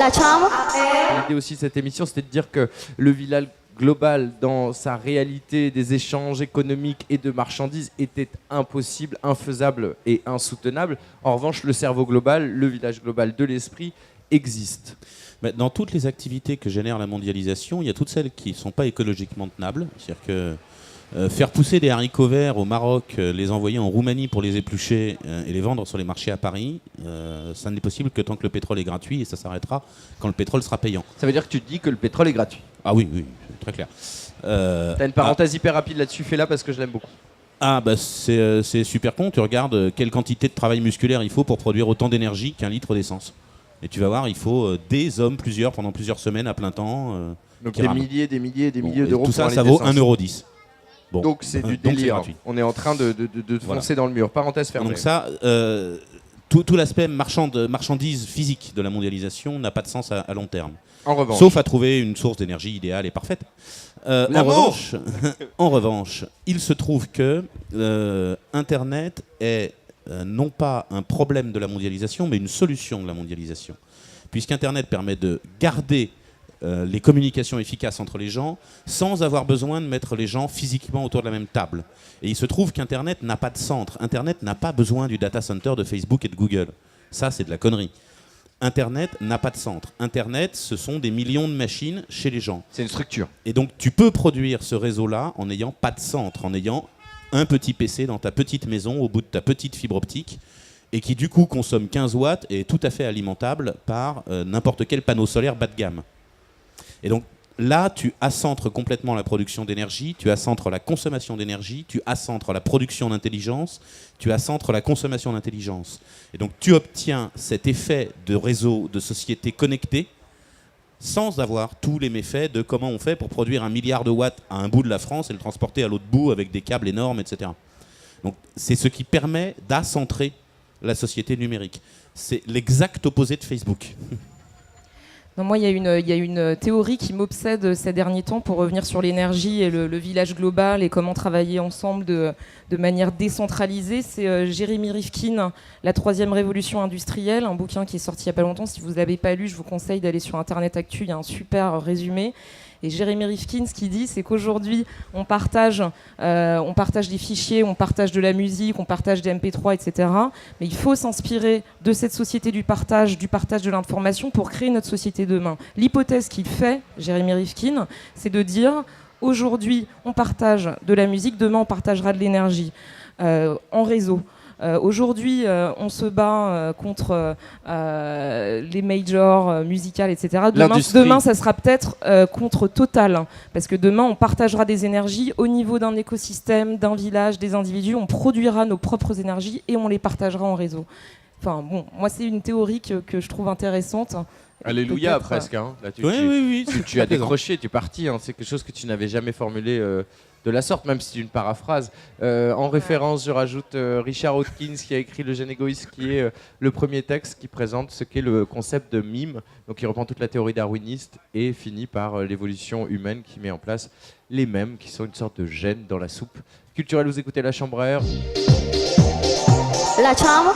L'idée aussi de cette émission, c'était de dire que le village global, dans sa réalité des échanges économiques et de marchandises, était impossible, infaisable et insoutenable. En revanche, le cerveau global, le village global de l'esprit, existe. Dans toutes les activités que génère la mondialisation, il y a toutes celles qui ne sont pas écologiquement tenables. C'est-à-dire que faire pousser des haricots verts au Maroc, les envoyer en Roumanie pour les éplucher et les vendre sur les marchés à Paris, ça n'est possible que tant que le pétrole est gratuit, et ça s'arrêtera quand le pétrole sera payant. Ça veut dire que tu dis que le pétrole est gratuit. Ah oui, oui, très clair. T'as une parenthèse hyper rapide là-dessus, fais-la parce que je l'aime beaucoup. Ah bah c'est super con, tu regardes quelle quantité de travail musculaire il faut pour produire autant d'énergie qu'un litre d'essence. Et tu vas voir, il faut des hommes, pendant plusieurs semaines à plein temps. Donc des milliers d'euros. Tout ça, ça vaut 1,10 €. Bon. Donc c'est du délire. On est en train de foncer dans le mur. Parenthèse fermée. Donc ça, tout l'aspect marchandise physique de la mondialisation n'a pas de sens à long terme. En revanche. Sauf à trouver une source d'énergie idéale et parfaite. En revanche, il se trouve que Internet est non pas un problème de la mondialisation, mais une solution de la mondialisation. Puisqu'Internet permet de garder les communications efficaces entre les gens sans avoir besoin de mettre les gens physiquement autour de la même table. Et il se trouve qu'Internet n'a pas de centre. Internet n'a pas besoin du data center de Facebook et de Google. Ça, c'est de la connerie. Internet n'a pas de centre. Internet, ce sont des millions de machines chez les gens. C'est une structure. Et donc, tu peux produire ce réseau-là en n'ayant pas de centre, en ayant un petit PC dans ta petite maison, au bout de ta petite fibre optique, et qui, du coup, consomme 15 watts et est tout à fait alimentable par n'importe quel panneau solaire bas de gamme. Et donc, là, tu accentres complètement la production d'énergie, tu accentres la consommation d'énergie, tu accentres la production d'intelligence, tu accentres la consommation d'intelligence. Et donc, tu obtiens cet effet de réseau, de société connectée, sans avoir tous les méfaits de comment on fait pour produire 1 milliard de watts à un bout de la France et le transporter à l'autre bout avec des câbles énormes, etc. Donc, c'est ce qui permet d'accentrer la société numérique. C'est l'exact opposé de Facebook. Non, moi, il y a une théorie qui m'obsède ces derniers temps pour revenir sur l'énergie et le village global et comment travailler ensemble de manière décentralisée. C'est Jérémy Rifkin, La troisième révolution industrielle, un bouquin qui est sorti il n'y a pas longtemps. Si vous ne l'avez pas lu, je vous conseille d'aller sur Internet Actu, il y a un super résumé. Et Jérémy Rifkin, ce qu'il dit, c'est qu'aujourd'hui, on partage des fichiers, on partage de la musique, on partage des MP3, etc. Mais il faut s'inspirer de cette société du partage de l'information pour créer notre société demain. L'hypothèse qu'il fait, Jérémy Rifkin, c'est de dire aujourd'hui, on partage de la musique, demain, on partagera de l'énergie en réseau. Aujourd'hui, on se bat contre les majors musicales, etc. Demain, ça sera peut-être contre Total, parce que demain, on partagera des énergies au niveau d'un écosystème, d'un village, des individus. On produira nos propres énergies et on les partagera en réseau. Enfin, bon, moi, c'est une théorie que je trouve intéressante. Alléluia, presque. Hein. Là, oui. Tu as décroché, tu es parti. Hein. C'est quelque chose que tu n'avais jamais formulé de la sorte, même si c'est une paraphrase. En référence, je rajoute Richard Hawkins qui a écrit Le Gène égoïste, qui est le premier texte qui présente ce qu'est le concept de mime, donc il reprend toute la théorie darwiniste et finit par l'évolution humaine qui met en place les mèmes, qui sont une sorte de gène dans la soupe culturelle. Vous écoutez La Chambre à Air. La Chambre.